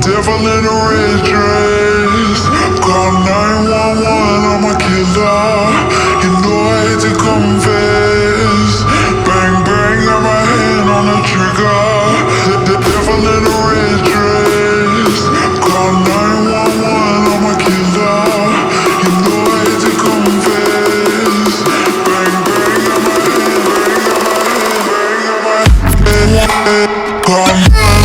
Devil in a red dress, call 911, I'm a killer. You know I hate to confess. Bang bang, got my hand on the trigger. The devil in a red dress, call 911, I'm a killer. You know I hate to confess. Bang bang, got my hand, call 911.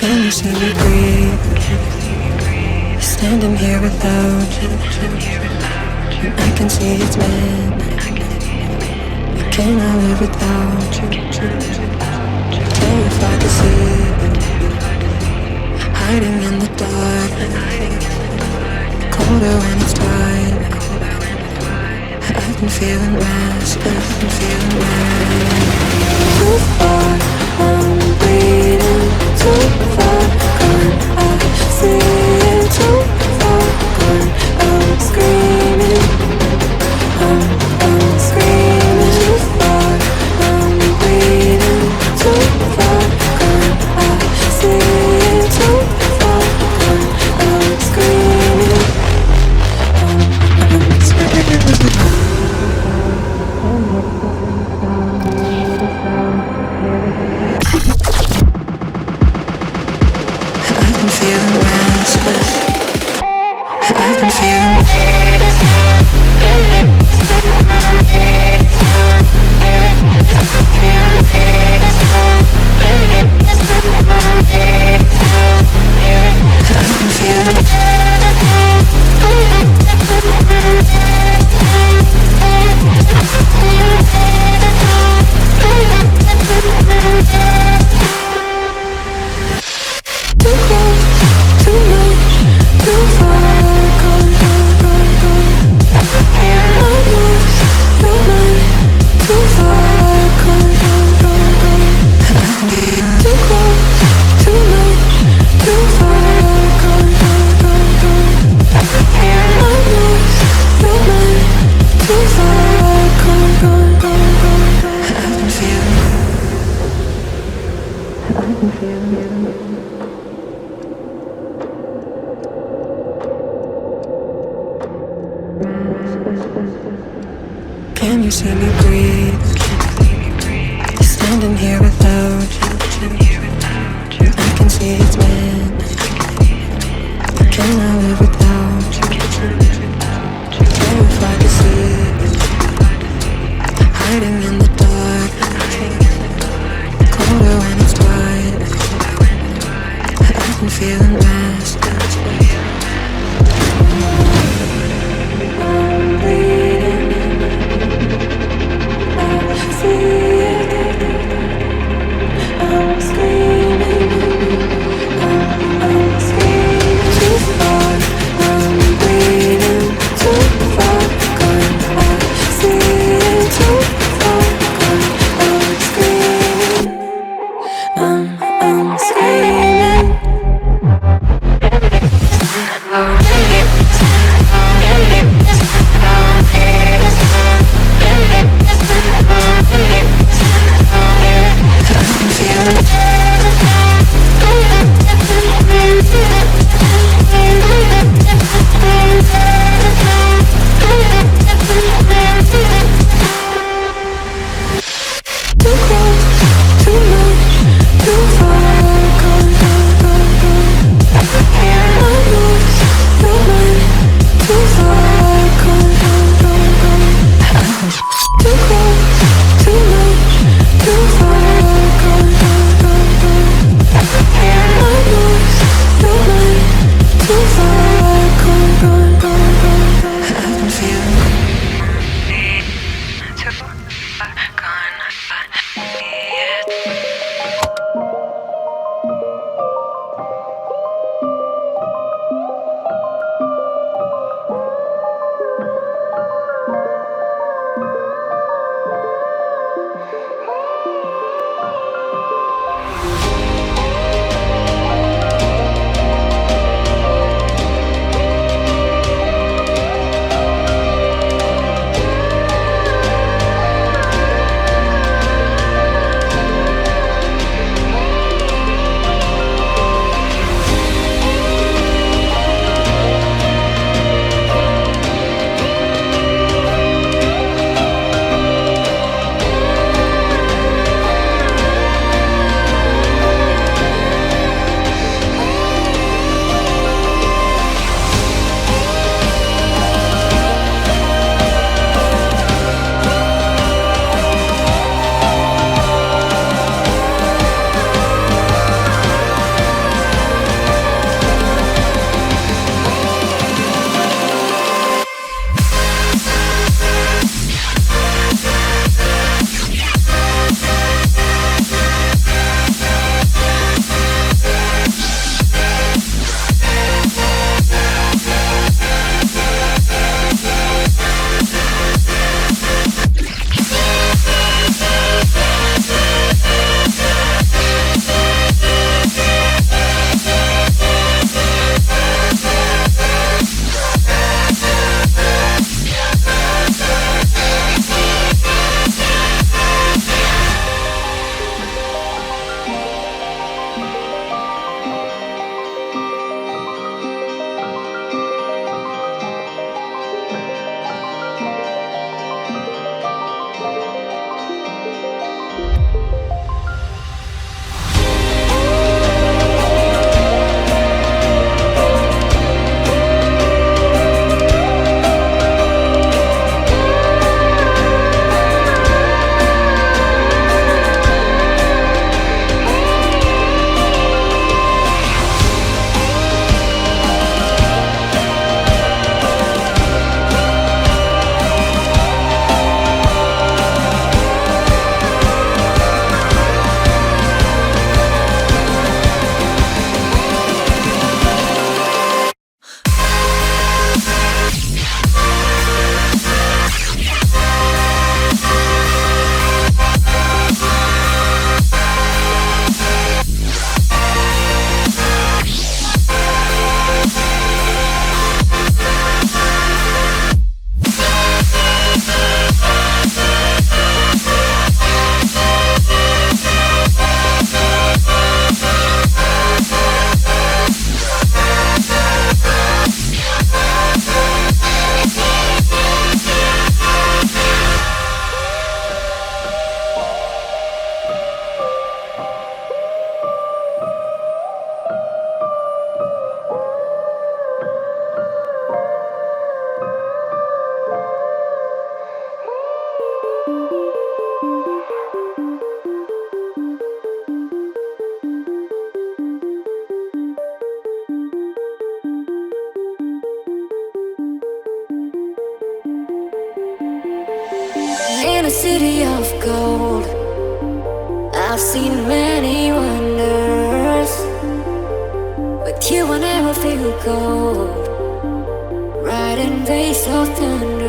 Can you see me breathe? Standing here without you. I can see it's meant. Can I live without you? Oh, if I could see hiding in the dark, colder when it's tight. I've been feeling restless, I've been feeling restless. Too far, I'm bleeding. Too far gone, I see it. Too far gone, I'm screaming. I'm screaming. Too far, I'm bleeding. Too far gone, I see it. Too far gone, I'm screaming. I'm screaming. I've been feeling restless. I've been feeling too close, too much, too far gone, gone, gone, gone. I'm lost, your mind, too far gone, gone, gone, gone. Too close, too much, too far gone, gone, gone, gone. I'm lost, your mind, too far gone, gone, gone, gone, gone. I've been feeling. Can you see me breathe? Standing here without you. I can see it's meant. Can I live without you? Oh, if I could see hiding in the dark, colder when it's tight. I've been feeling restless. I'm bleeding. I see it. I'm screaming. I'm screaming. Too far. I'm bleeding. In a city of gold, I've seen many wonders, but you will never feel cold. Riding bass of thunder.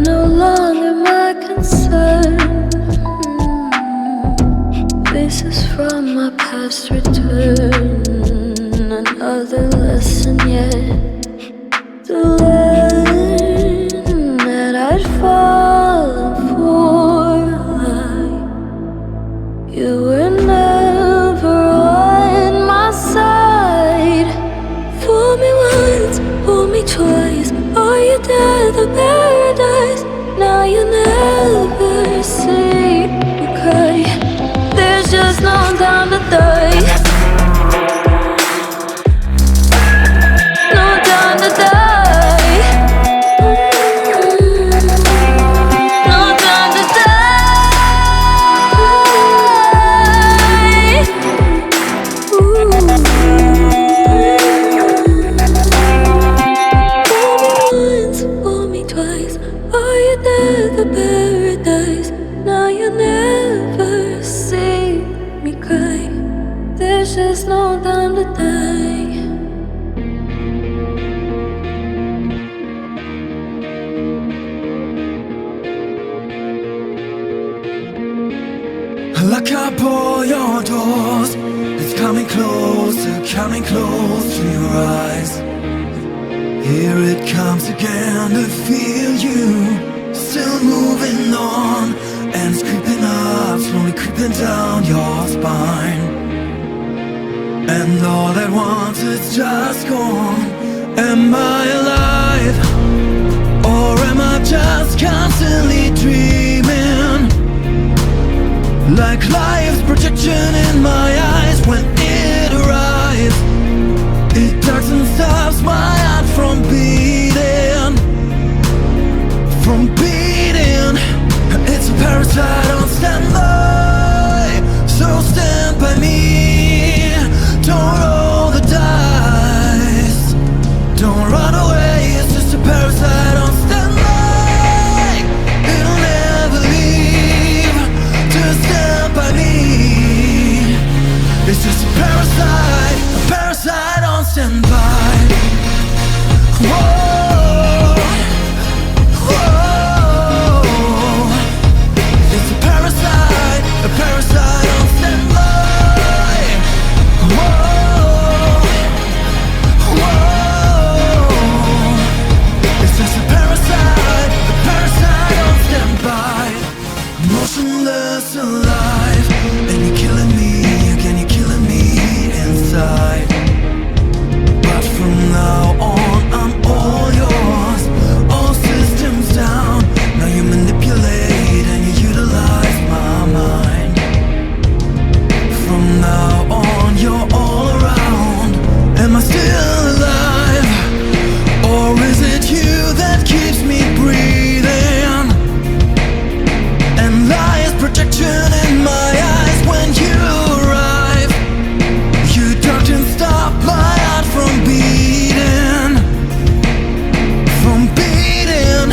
No my past return, another lesson yet to learn that I'd fallen for. You were never on my side. Fool me once, fool me twice. Are you dead or paradise? Now you never see me cry. There's just no time to die. No time to die. No time to die. Fool me once, fool me twice. Are you dead or paradise? Now you never see me cry. There's just no time to die. Lock up all your doors. It's coming close to your eyes. Here it comes again to feel you. Still moving on, and it's creeping up, slowly creeping down your spine. And all at once it's just gone. Am I alive? Or am I just constantly dreaming? Like life's projection in my eyes when it arrives. It darks and stops my heart from beating. From beating. It's a parasite on standby. So stand by me. Don't roll the dice. Don't run away. It's just a parasite on standby. It'll never leave. Just stand by me. It's just a parasite on standby. Whoa, whoa. It's a parasite on standby. Whoa, whoa. It's just a parasite on standby. Motionless alive, and you're killing me again, you're killing me inside. But from now on, I'm all yours, all systems down. Now you manipulate and you utilize my mind. From now on, you're all around. Am I still alive? Or is it you that keeps me breathing? And lies protection in my eyes when you arrive. You dark and stop my heart from beating. From beating.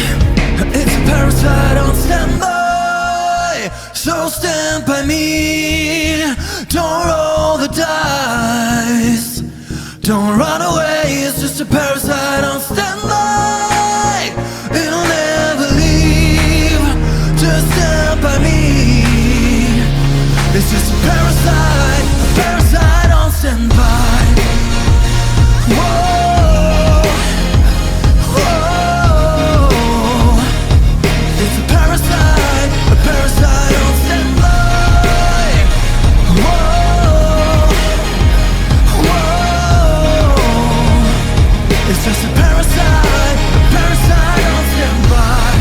It's a parasite on standby. So stand by me. Don't roll the dice. Don't run away. It's just a parasite on standby. It'll never leave. Just stand by me. It's just a parasite on standby. Whoa, whoa. It's a parasite on standby. Whoa, whoa. It's just a parasite on standby.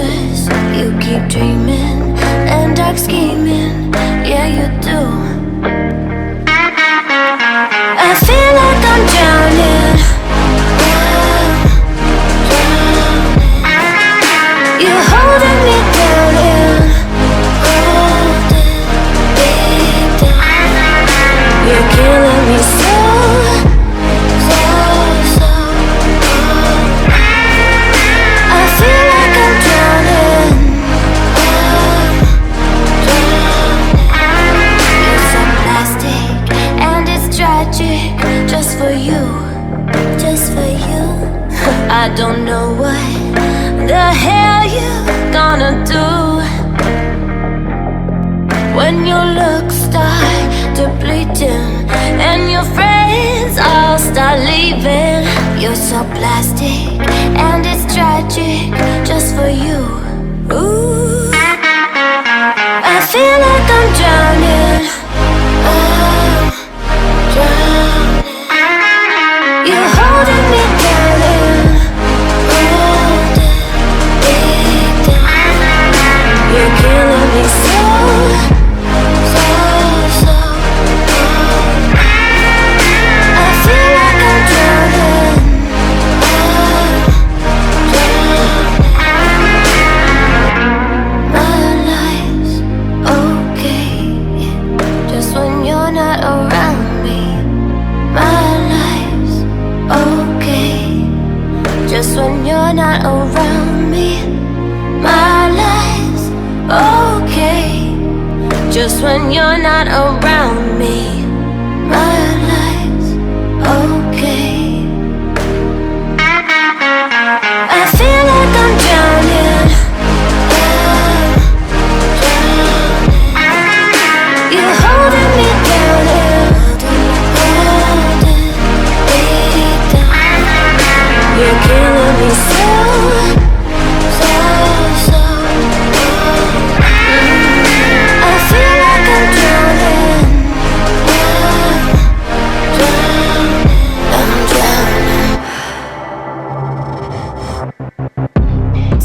this. You keep dreaming and dark scheming. Yeah, you do. I feel like I'm drowning. You're holding me down and holding me down. You're killing me so. I feel like I'm drowning. You're so plastic and it's tragic. Just for you, just for you. I don't know what the hell you gonna do when your looks start depleting and your friends all start leaving. You're so plastic and it's tragic just for you. Ooh, I feel like I'm drowning. I'm drowning. You're holding me down and holding me down. You're killing me so. I feel like I'm drowning. My life's okay, just when you're not around me. My life's okay, just when you're not around me. My life's okay, just when you're not around me. My life's okay. I feel like I'm drowning. You're holding me down and holding me down. You're killing me so. I feel like I'm drowning. I'm drowning.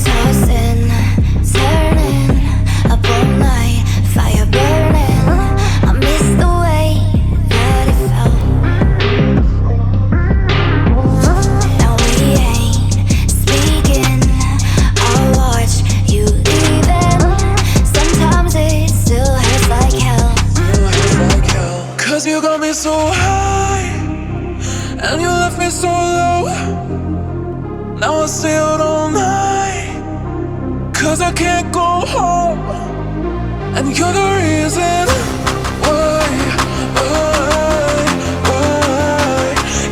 Tossing, turning, up all night, fire burning. I miss the way that it felt. Now we ain't speaking. I'll watch you leaving. Sometimes it still hurts like hell. Cause you got me so high and you left me so low. Now I stay out all night cause I can't go home. And you're the reason why.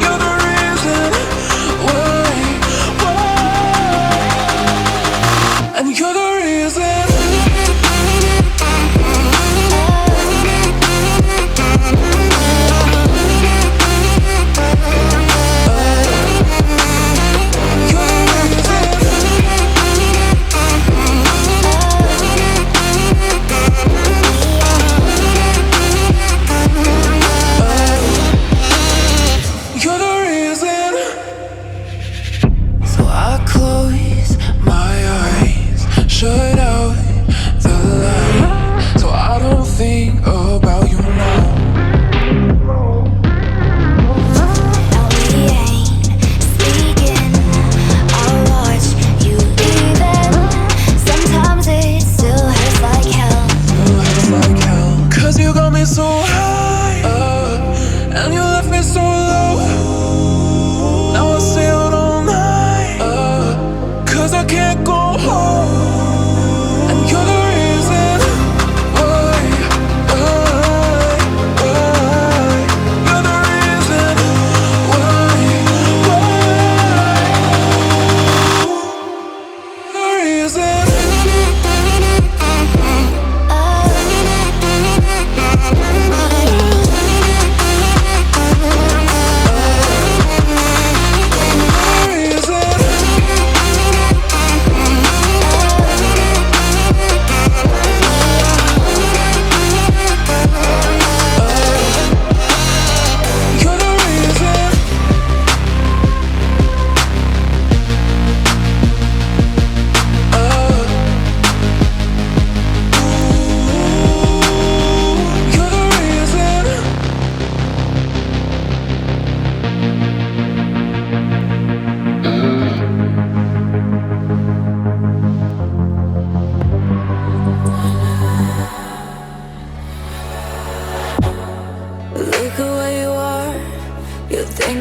You're the reason why. And you're the reason. You're the reason. So I close my eyes, shut out the light, so I don't think about you now. Now we ain't speaking. I'll watch you leaving. Sometimes it still hurts like hell. Cause you got me so high and you left me so low. Now I stay out all night cause I can't go home.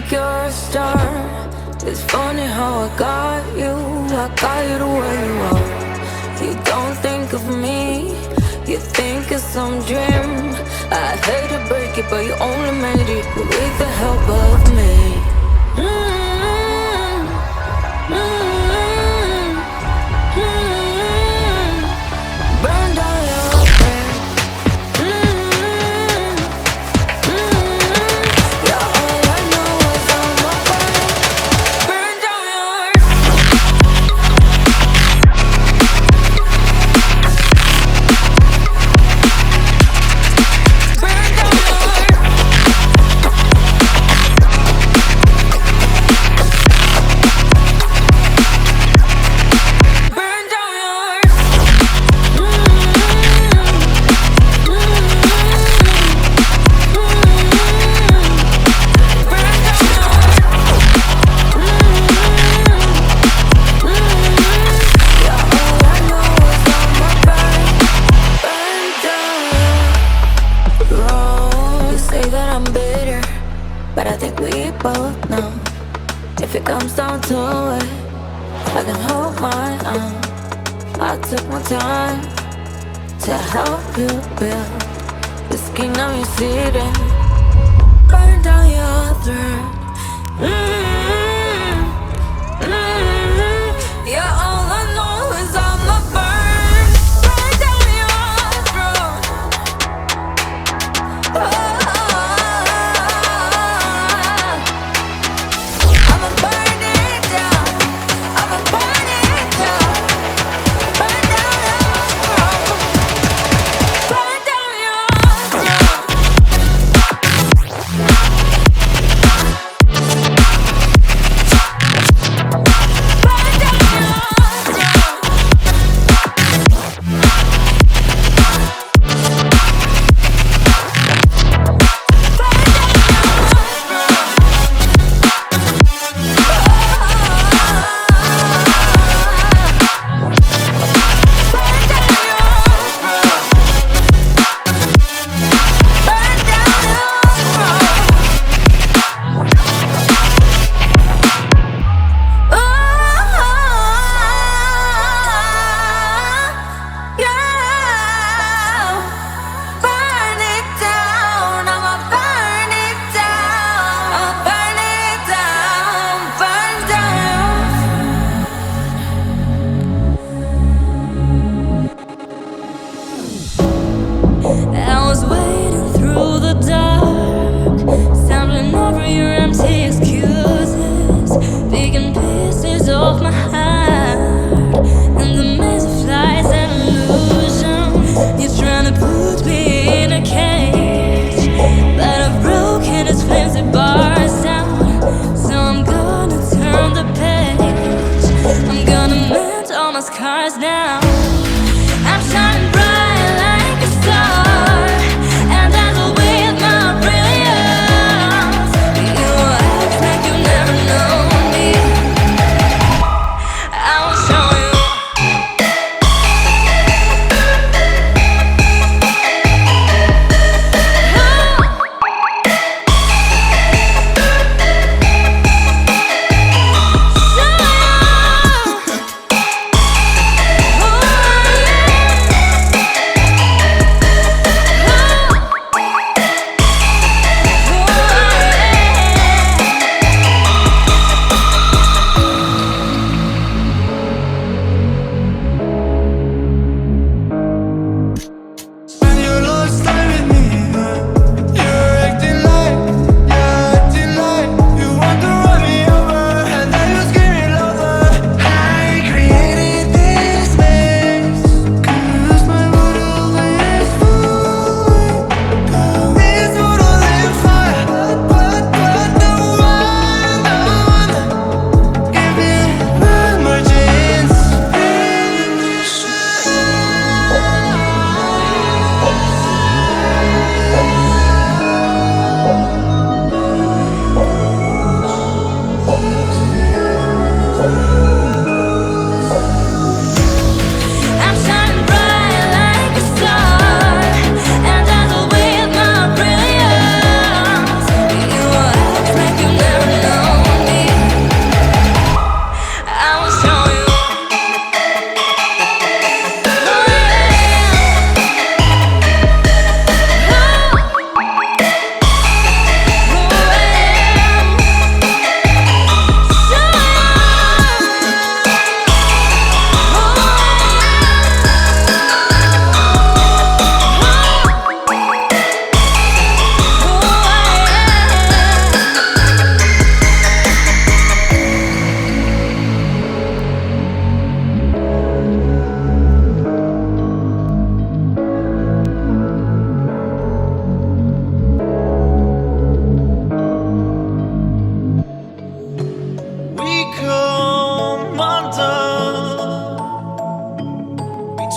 think you're a star. It's funny how I got you the way you are. You don't think of me, you think it's some dream. I hate to break it, but you only made it with the help of me. Burn down your bed. Yeah, all I know is on my brain. Burn down your burn down your burn down your You say that I'm bitter, but I think we both know if it comes down to it, I can hold my own. I took my time to help you build this kingdom you see it. Burn down your throne. Yeah, all I know is I'ma burn. Burn down your throne. I'ma burn it down. I'ma burn it down. Burn down your throne. Burn down your throne. I was waiting through the dark, sampling over your empty excuses, picking pieces of my heart in the maze of lies and illusions. You're trying to put me in a cage, but I've broken its flimsy bars down. So I'm gonna turn the page, I'm gonna mend all my scars now. I'm shining bright like a star, and as with my brilliance, you act like you never known me. I will show you. Show you.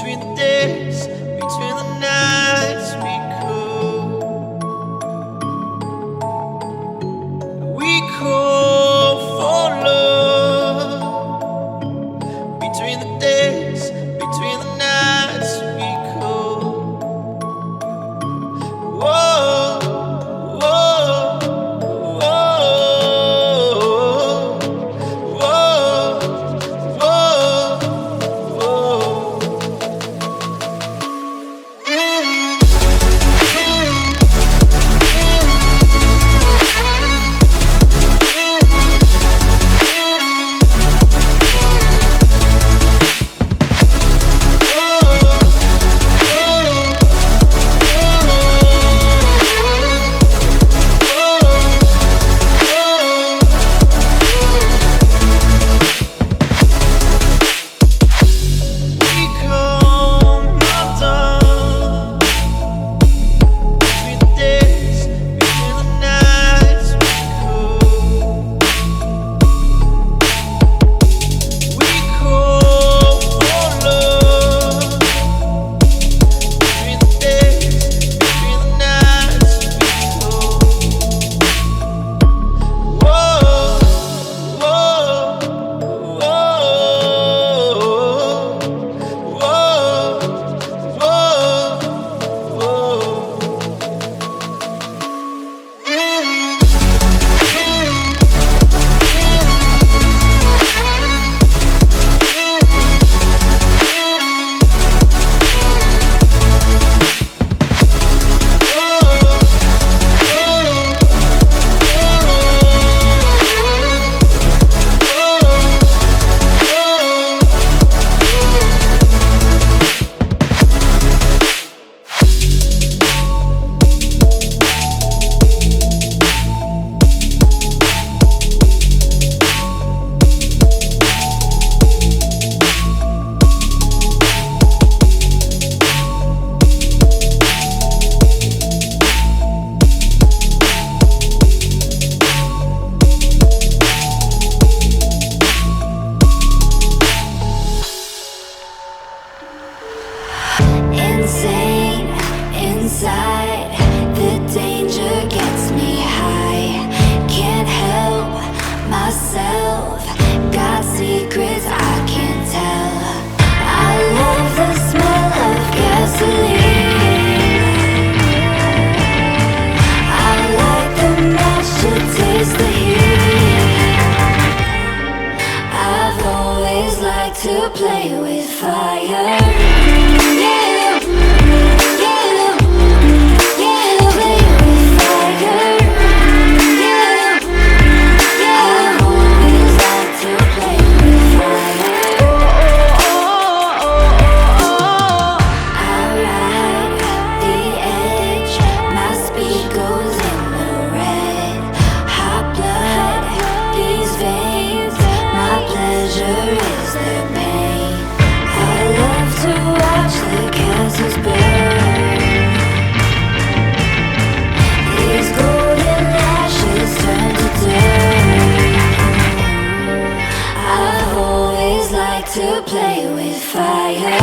between the days, between the nights we call for love. Between the days, between the nights we call. Whoa, whoa, whoa, whoa, whoa, whoa. Insane inside, the danger gets me high. Can't help myself, got secrets I can't tell. I love the smell of gasoline. I like the match to taste the heat. I've always liked to play with fire. To play with fire.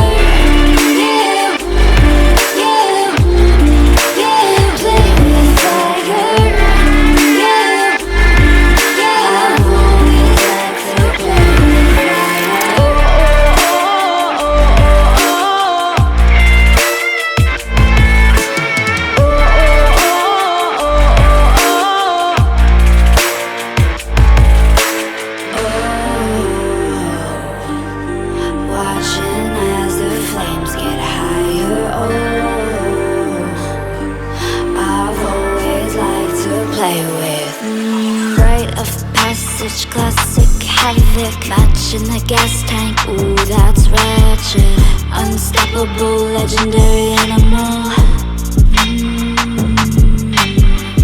Classic havoc, matching the gas tank. Ooh, that's ratchet. Unstoppable, legendary animal.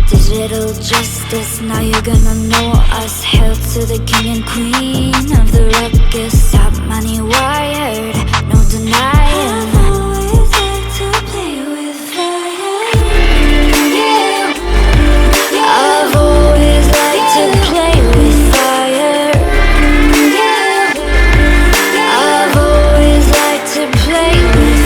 Digital justice, now you're gonna know us. Hail to the king and queen of the ruckus. Top money wired, no denying. I've always liked to play with fire. I've always liked to play with fire. I've always liked to play with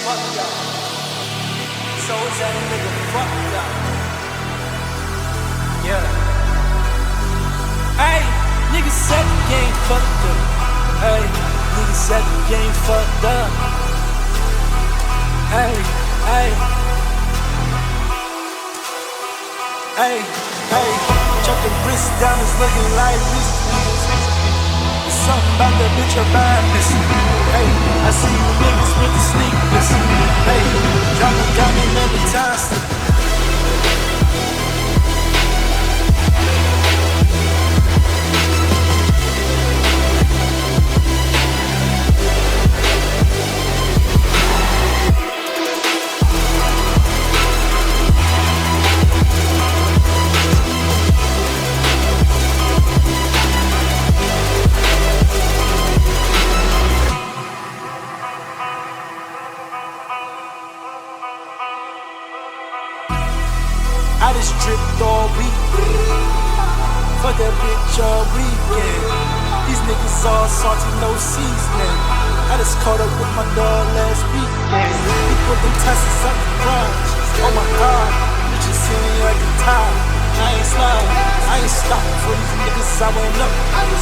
fucked up. So is that nigga fucked up. Yeah. Hey, niggas said the game fucked up. Hey, niggas said the game fucked up. Hey, hey. Hey, hey. Chucking wrists down is looking like this. There's something about that bitch her buying this. Hey, I see you niggas with the sneakers. Hey, drama got me many times. I just dripped all week. Fuck that bitch all weekend. These niggas all salty, no seasoning. I just caught up with my dog last weekend. He put them testers up the garage. Oh my god, bitches see me like a tie. I ain't sliding, I ain't stopping for these niggas. I went up,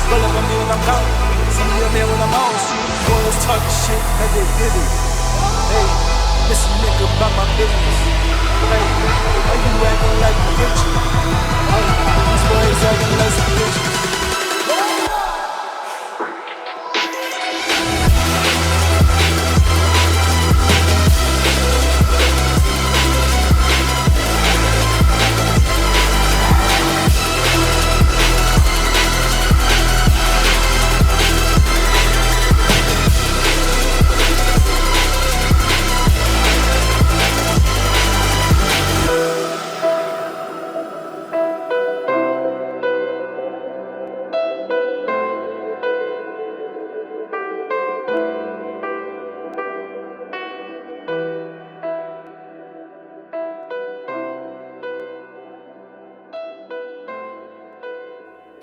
roll up on me when I'm gone. See me up here when I'm on. Boys talk shit like they did it. Hey, this nigga about my business. Hey, are you acting like a bitch? Hey, these boys acting like a bitch.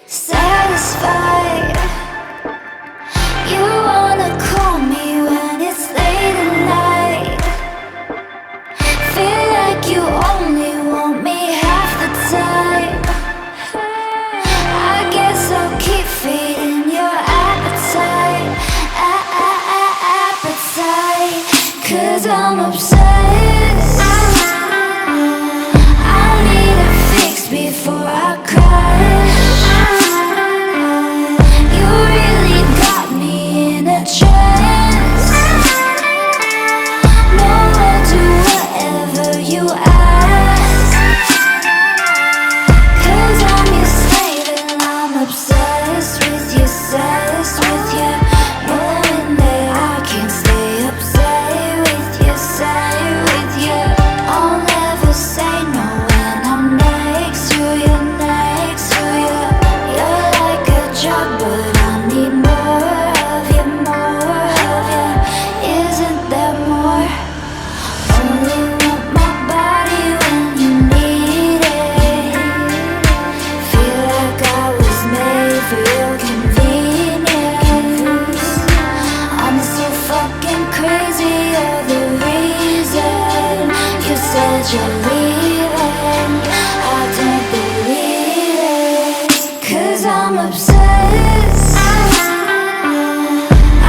Satisfied. You wanna call me when it's late at night. Feel like you only want me half the time. I guess I'll keep feeding your appetite. Appetite. 'Cause I'm obsessed. I need a fix before I crash. You really got me in a trance. No, I'll do whatever you ask. 'Cause I'm your slave and I'm obsessed with you, obsessed with you. Knowing that I can't stay upset with you, say with you. I'll never say no when I'm next to you, next to you. You're like a drug, but I need more of you, more of you. Isn't there more? Only want my body when you need it. Feel like I was made for your convenience. I'm so fucking crazy, you're the reason. You said you're leaving, I don't believe it. 'Cause I'm obsessed.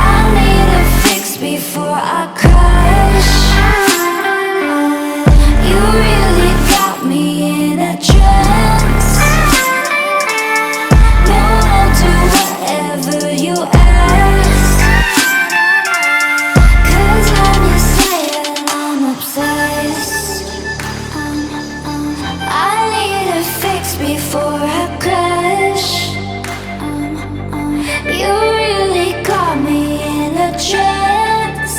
I need a fix before I crash. You really got me in a trance. No, I'll do whatever you ask. 'Cause I'm your slave and I'm obsessed. I need a fix before I crash. You really got me in a trance.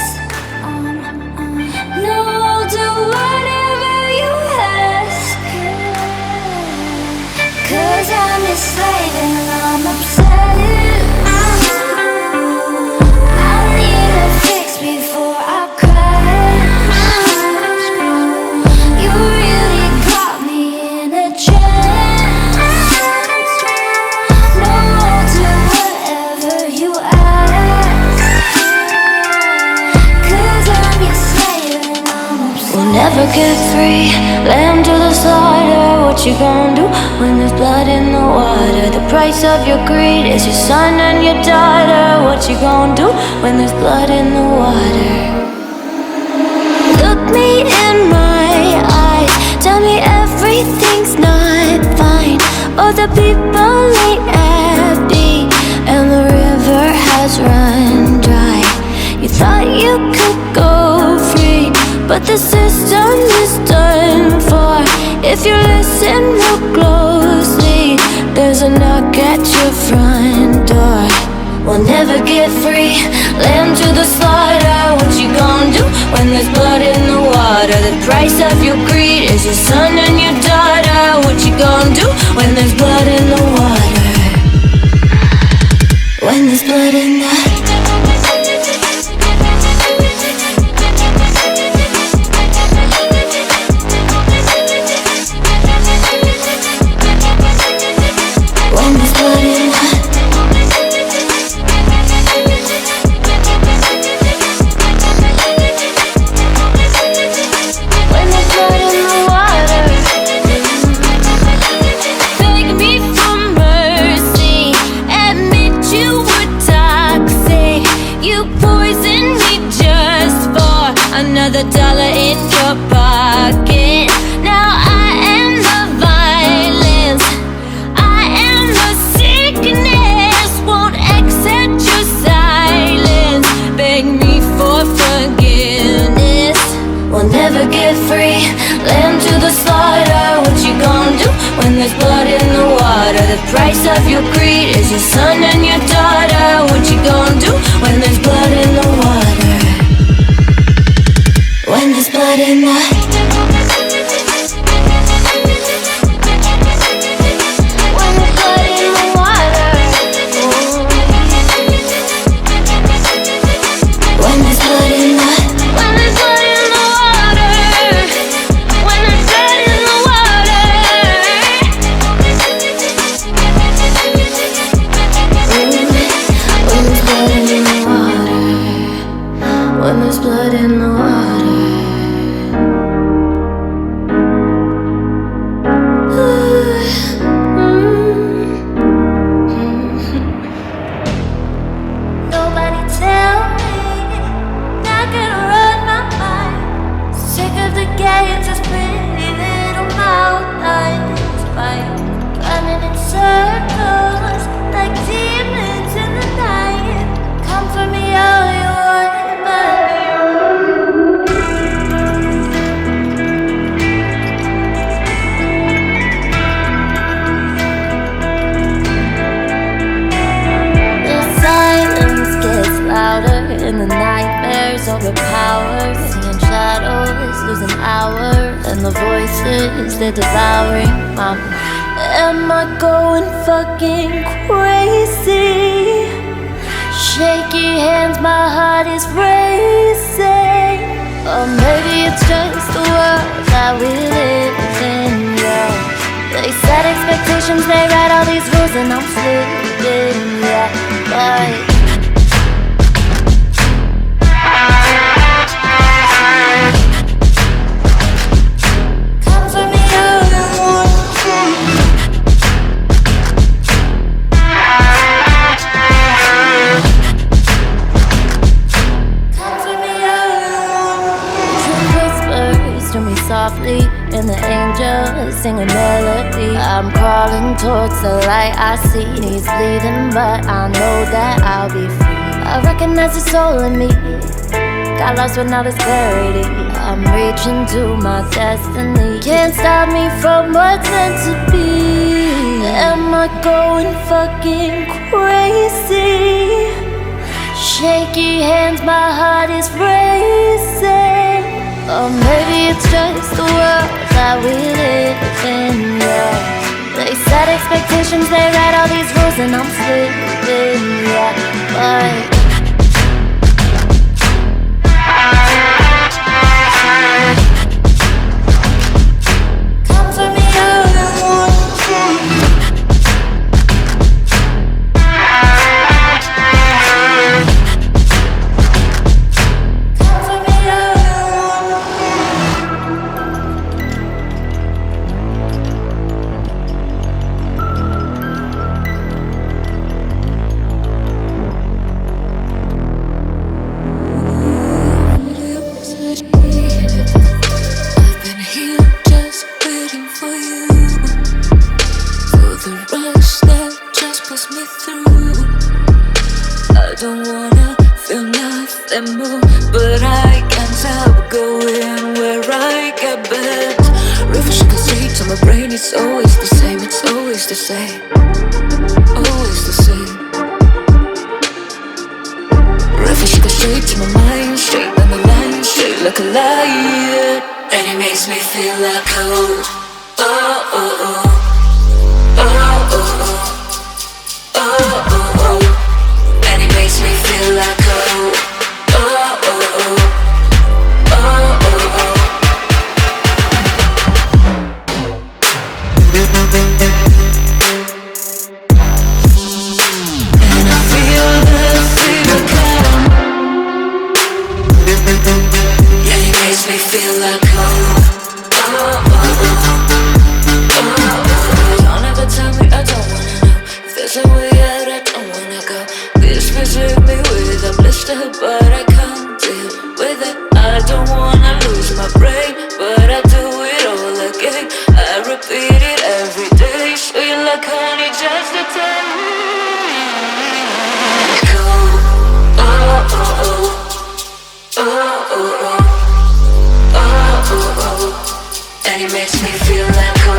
No, I'll do whatever you ask. 'Cause I'm your slave and I'm obsessed. I need a fix before I crash. You really got me in a trance. No, I'll do whatever you ask. 'Cause I'm your slave never get free. Lamb to the slaughter. What you gon' do when there's blood in the water? The price of your greed is your son and your daughter. What you gon' do when there's blood in the water? Look me in my eyes, tell me everything's not fine. Oh, the people ain't happy, and the river has run dry. You thought you could go free, but the system is done for. If you listen real closely, there's a knock at your front door. We'll never get free, lamb to the slaughter. What you gon' do when there's blood in the water? The price of your greed is your son and your daughter. What you gon' do when there's blood in the water? When there's blood in the another dollar in your pocket. Now I am the violence, I am the sickness. Won't accept your silence, beg me for forgiveness. We'll never get free, lamb to the slaughter. What you gon' do when there's blood in the water? The price of your greed is your son and your daughter. What you gon' do when there's blood in the water? When there's blood in the when there's blood in the water. When there's blood in the when there's blood in the water. When there's blood in the water. When there's blood in the water. When there's blood in the water. Overpowered, seeing shadows, losing hours, and the voices, they're devouring my mind. Am I going fucking crazy? Shaky hands, my heart is racing. Or maybe it's just the world that we live in, yeah. They set expectations, they write all these rules, and I'm slipping, yeah. But softly, and the angels sing a melody. I'm crawling towards the light I see. Knees bleeding, but I know that I'll be free. I recognize the soul in me. Got lost with all this clarity. I'm reaching to my destiny. Can't stop me from what's meant to be. Am I going fucking crazy? Shaky hands, my heart is racing. Or maybe it's just the world that we live in, yeah. They set expectations, they write all these rules, and I'm slipping, yeah. But my brain, it's always the same, it's always the same, always the same. Reference go straight to my mind, straight down the line, straight like a lion. And it makes me feel like oh, oh, oh, oh, oh, oh, oh, oh, oh, oh. And it makes me feel like oh, oh, oh, oh, oh, oh, oh. And I feel the fever come. Yeah, it makes me feel like oh, oh, oh, oh, oh. Don't ever tell me I don't wanna know. If there's a way out, I don't wanna go. This visit me with a blister, but I can't deal with it. I don't wanna lose my brain, but I do it all again. I repeat it every day, sweet like honey, just a taste. Oh, oh, oh, oh, oh, oh, oh, oh, oh. And it makes me feel like oh,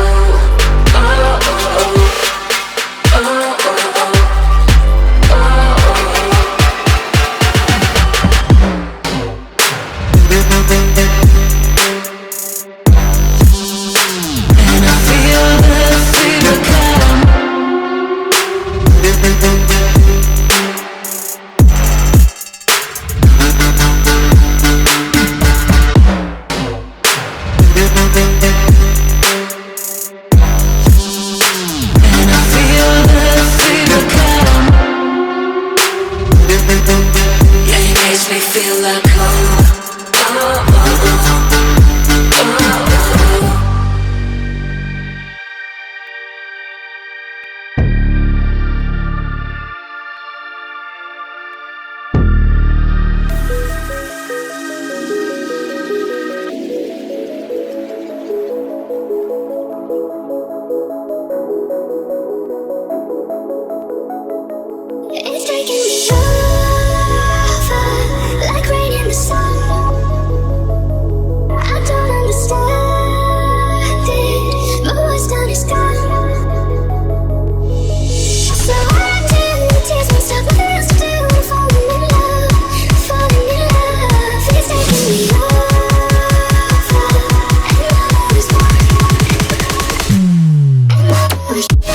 oh, oh, oh, oh, oh, oh, oh, oh. And I feel the fever come. And I feel the fever come. Yeah, it makes me feel like oh, oh, oh, oh, oh, oh. It's taking me over, like rain in the sun. I don't understand it, but what's done is done. So I do, tears won't stop, nothing else to do. Falling in love, it's taking me over, and I know there's more. And I know there's more.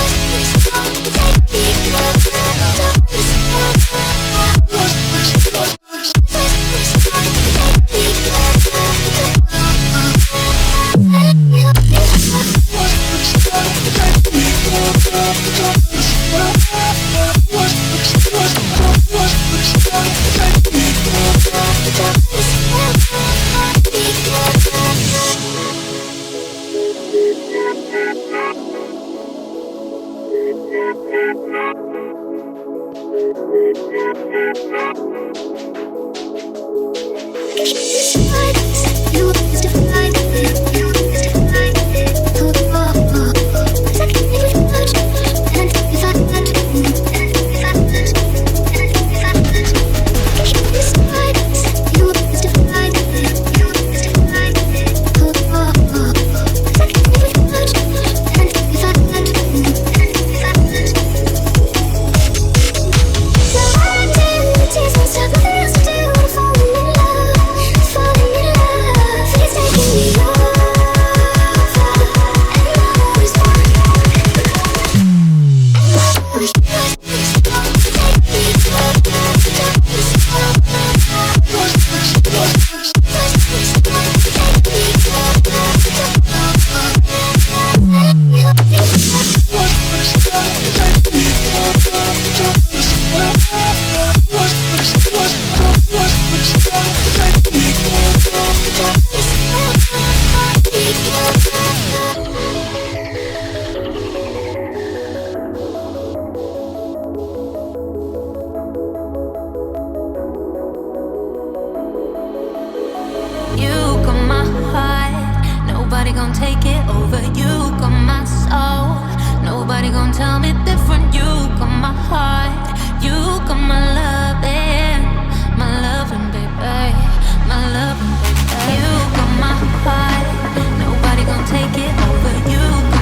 Take me over. You got my heart, nobody gon' take it over you.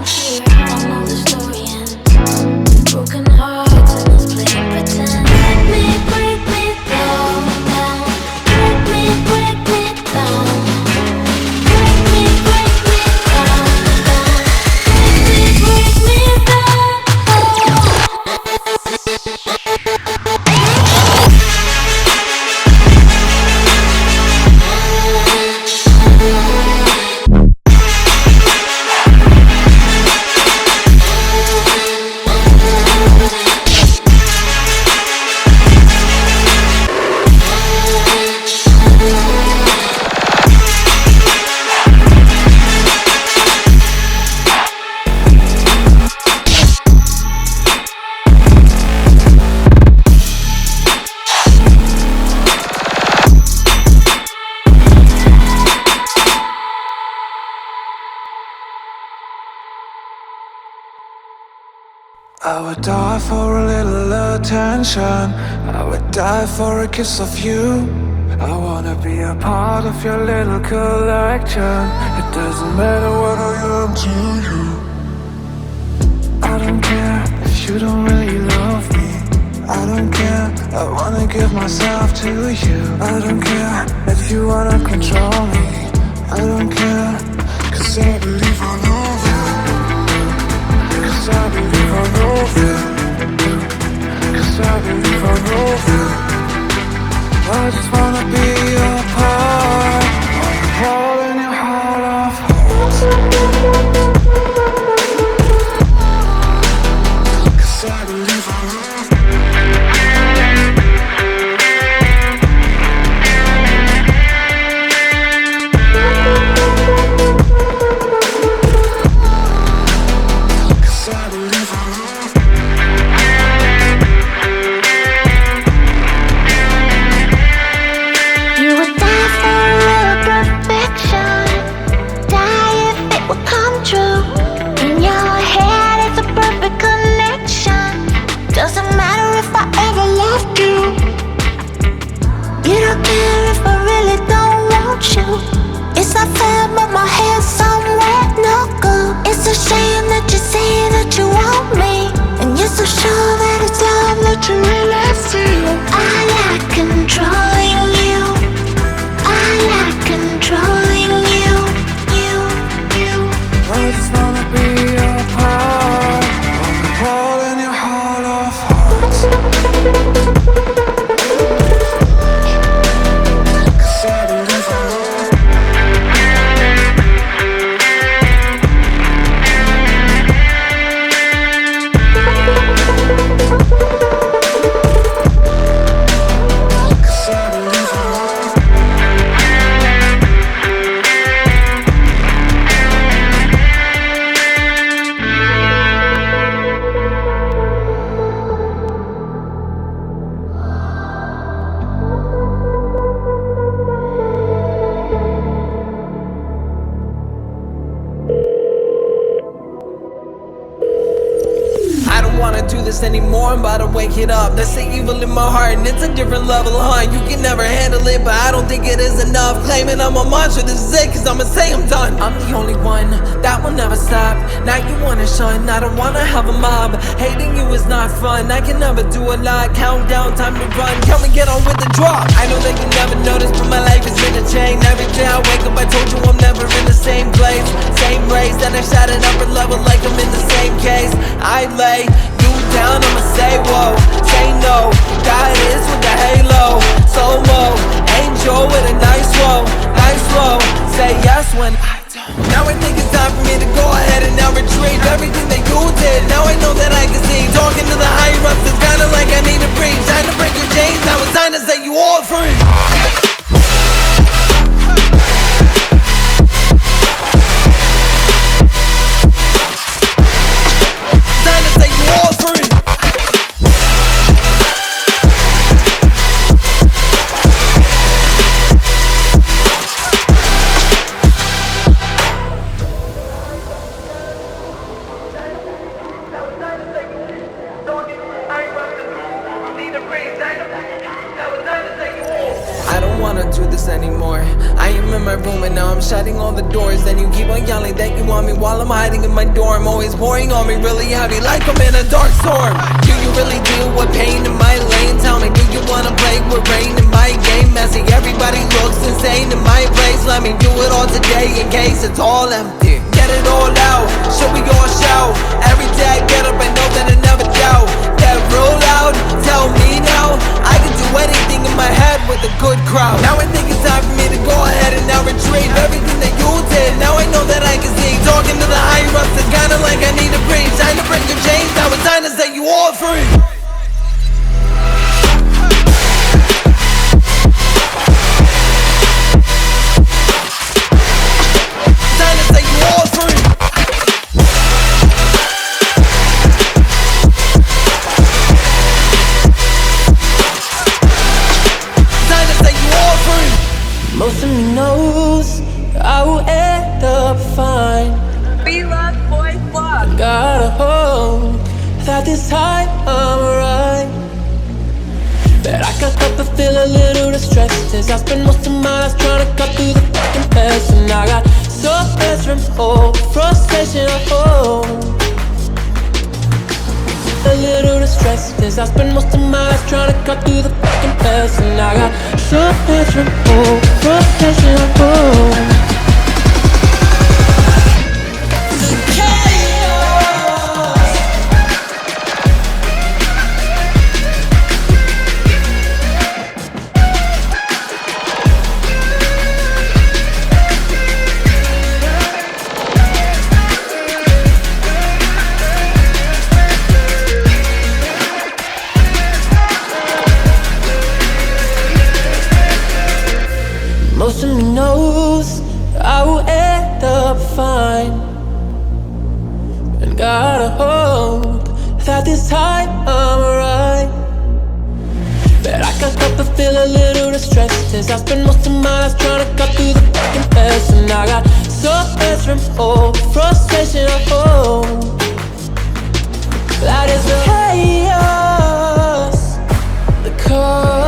here, I know the story ends. Broken hearts and us playing pretend. Break me down, down. Break me down. Break me down, down. Break me down. I would die for a little attention. I would die for a kiss of you. I wanna be a part of your little collection. It doesn't matter what I am to you. I don't care if you don't really love me. I don't care, I wanna give myself to you. I don't care if you wanna control me. I don't care, 'cause I believe I love you. 'Cause I believe I love you. 'Cause I believe I love you. I just wanna be a part of the wall in your heart of hearts. 'Cause I believe I love you. It's not fair, but my head's somewhere no good. It's a shame that you say that you want me, and you're so sure that it's love that you really feel. I like controlling you. I like controlling you. I just wanna be a part of the wall in your heart of hearts. 'Cause I believe I love you. Anymore, I'm about to wake it up. That's the evil in my heart, and it's a different level, huh? You can never handle it, but I don't think it is enough. Claiming I'm a monster, this is it, 'cause I'ma say I'm done. I'm the only one that will never stop. Now you wanna shun, I don't wanna have a mob. Hating you is not fun, I can never do a lot. Countdown, time to run, can we get on with the drop? I know that you never noticed, but my life is in a chain. Every day I wake up, I told you I'm never in the same place. Same race, then I shot it up a level like I'm in the same case. I lay down, I'ma say whoa, say no. God is with the halo, solo, angel with a nice roll, nice roll. Say yes when I don't. Now I think it's time for me to go ahead and now retrieve everything that you did. Now I know that I can see. Talking to the higher ups, it's kinda like I need a breathe. Time to break your chains, now it's time to set you all free. Time to set you all free. anymore. I am in my room and now I'm shutting all the doors. Then you keep on yelling that you want me while I'm hiding in my dorm. Always pouring on me really heavy like I'm in a dark storm. Do you really deal with pain in my lane? Tell me, do you wanna play with rain in my game? Messy, everybody looks insane in my place. Let me do it all today in case it's all empty. Get it all out, should we all shout? Every day I get up, I know that I never doubt. Get real loud, tell me now. I can do anything in my head with a good crowd. Now I think it's time for me to go ahead and now retrieve everything that you did. Now I know that I can see. Talking to the higher ups, it's kinda like I need a breathe. Time to bring your change, now it's time to set you all free. Time to set you all free. Most of me knows I will end up fine. We love boys vlog. Gotta hope that this time I'm alright. But I can't help but feel a little distressed as I spend most of my life trying to cut through the fucking mess. And I got so much from home, frustration at home. A little distressed as I spend most of my life trying to cut through the fucking mess. And I got so much from home, frustration at home. Most of me knows I will end up fine. And gotta hope that this time I'm alright. But I can't help but feel a little distressed as I spend most of my life trying to cut through the fucking mess. And I got so much from home, frustration at home. That is the chaos, the cause.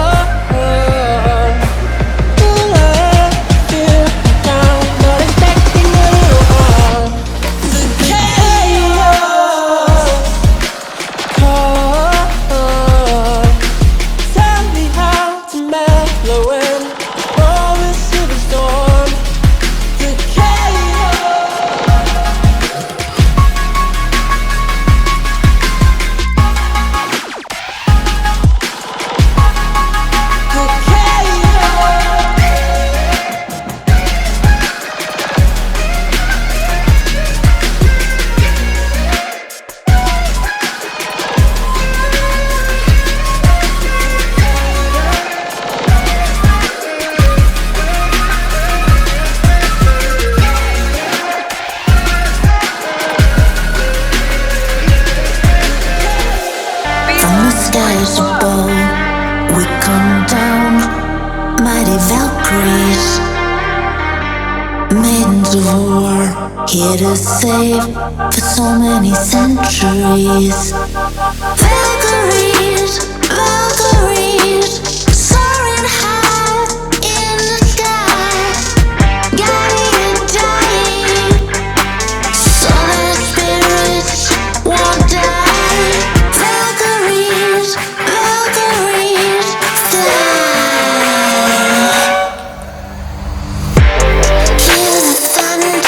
Here to save for so many centuries. Valkyries, Valkyries, soaring high in the sky, guiding and dying, so that spirits won't die. Valkyries, Valkyries, fly. Hear the thunder.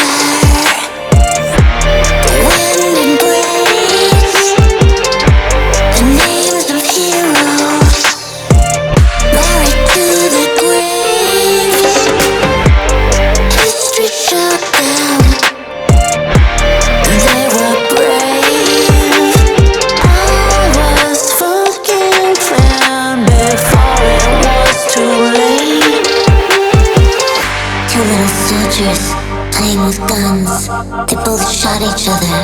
Playing with guns, they both shot each other,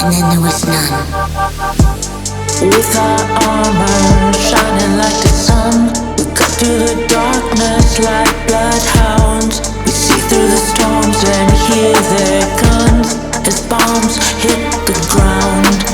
and then there was none. With our armor shining like the sun, we cut through the darkness like bloodhounds. We see through the storms and hear their guns as bombs hit the ground.